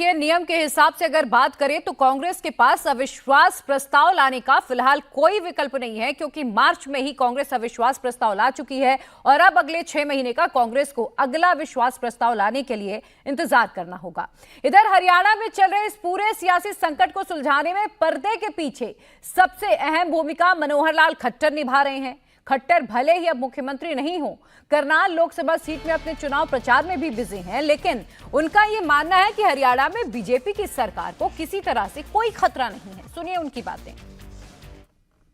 देखिए, नियम के हिसाब से अगर बात करें तो कांग्रेस के पास अविश्वास प्रस्ताव लाने का फिलहाल कोई विकल्प नहीं है, क्योंकि मार्च में ही कांग्रेस अविश्वास प्रस्ताव ला चुकी है और अब अगले 6 महीने का कांग्रेस को अगला विश्वास प्रस्ताव लाने के लिए इंतजार करना होगा। इधर हरियाणा में चल रहे इस पूरे सियासी संकट को सुलझाने में पर्दे के पीछे सबसे अहम भूमिका मनोहर लाल खट्टर निभा रहे हैं। खट्टर भले ही अब मुख्यमंत्री नहीं हो, करनाल लोकसभा सीट में अपने चुनाव प्रचार में भी बिजी हैं, लेकिन उनका यह मानना है कि हरियाणा में बीजेपी की सरकार को किसी तरह से कोई खतरा नहीं है। सुनिए उनकी बातें।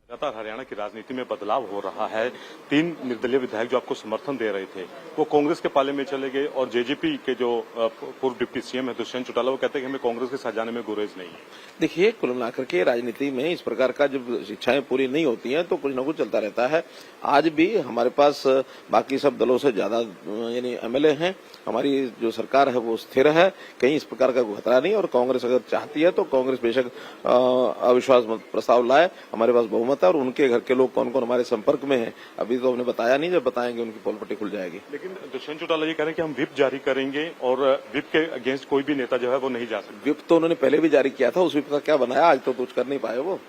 लगातार हरियाणा की राजनीति में बदलाव हो रहा है। 3 निर्दलीय विधायक जो आपको समर्थन दे रहे थे वो कांग्रेस के पाले में चले गए और जेजेपी के जो पूर्व डिप्टी सीएम है दुष्यंत चौटाला वो कहते हैं कि हमें कांग्रेस के साथ जाने में गुरेज नहीं है। देखिए, कुल मिलाकर के राजनीति में इस प्रकार का जब इच्छाएं पूरी नहीं होती हैं तो कुछ न कुछ चलता रहता है। आज भी हमारे पास बाकी सब दलों से ज्यादा यानी एमएलए हैं। हमारी जो सरकार है वो स्थिर है, कहीं इस प्रकार का कोई खतरा नहीं। और कांग्रेस अगर चाहती है तो कांग्रेस बेशक अविश्वास प्रस्ताव लाए, हमारे पास बहुमत है। और उनके घर के लोग कौन कौन हमारे संपर्क में है अभी तो हमने बताया नहीं, जब बताएंगे उनकी पोल पट्टी खुल जाएगी। लेकिन दुष्यंत चौटाला ये कह रहे हैं कि हम व्हिप जारी करेंगे और व्हिप के अगेंस्ट कोई भी नेता जो है वो नहीं जा सकता। व्हिप तो उन्होंने पहले भी जारी किया था, उस व्हिप का क्या बनाया आज तो कुछ कर नहीं पाए वो।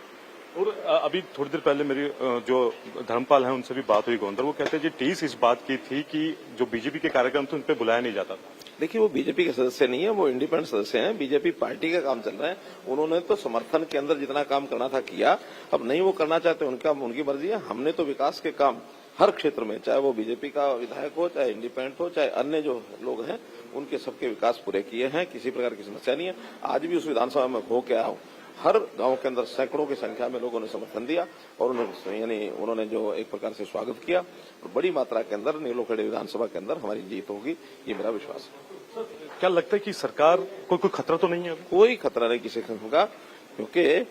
और अभी थोड़ी देर पहले मेरी जो धर्मपाल हैं उनसे भी बात हुई गोंदर, वो कहते हैं जी टीस इस बात की थी कि जो बीजेपी के कार्यक्रम थे उन पर बुलाया नहीं जाता था। देखिए, वो बीजेपी के सदस्य नहीं है, वो इंडिपेंडेंट सदस्य हैं। बीजेपी पार्टी का काम चल रहा है। उन्होंने तो समर्थन के अंदर जितना काम करना था किया, अब नहीं वो करना चाहते उनकी मर्जी है। हमने तो विकास के काम हर क्षेत्र में, चाहे वो बीजेपी का विधायक हो, चाहे इंडिपेंडेंट हो, चाहे अन्य जो लोग हैं, उनके सबके विकास पूरे किए हैं। किसी प्रकार की समस्या नहीं है। आज भी उस विधानसभा में हो के आया हूँ, हर गांव के अंदर सैकड़ों की संख्या में लोगों ने समर्थन दिया और उन्होंने जो एक प्रकार से स्वागत किया और बड़ी मात्रा के अंदर नीलोखेड़ी विधानसभा के अंदर हमारी जीत होगी, ये मेरा विश्वास है। क्या लगता है कि सरकार को कोई खतरा तो नहीं है? कोई खतरा नहीं किसी किस्म का, क्योंकि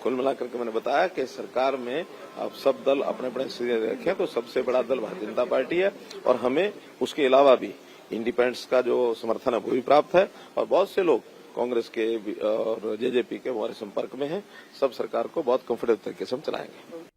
कुल मिलाकर के मैंने बताया कि सरकार में अब सब दल अपने अपने सिरे रखें तो सबसे बड़ा दल भारतीय जनता पार्टी है और हमें उसके अलावा भी इंडिपेंडेंट्स का जो समर्थन है वो भी प्राप्त है और बहुत से लोग कांग्रेस के और जेजेपी के हमारे संपर्क में हैं। सब सरकार को बहुत कंफर्टेबल तरीके से हम चलाएंगे।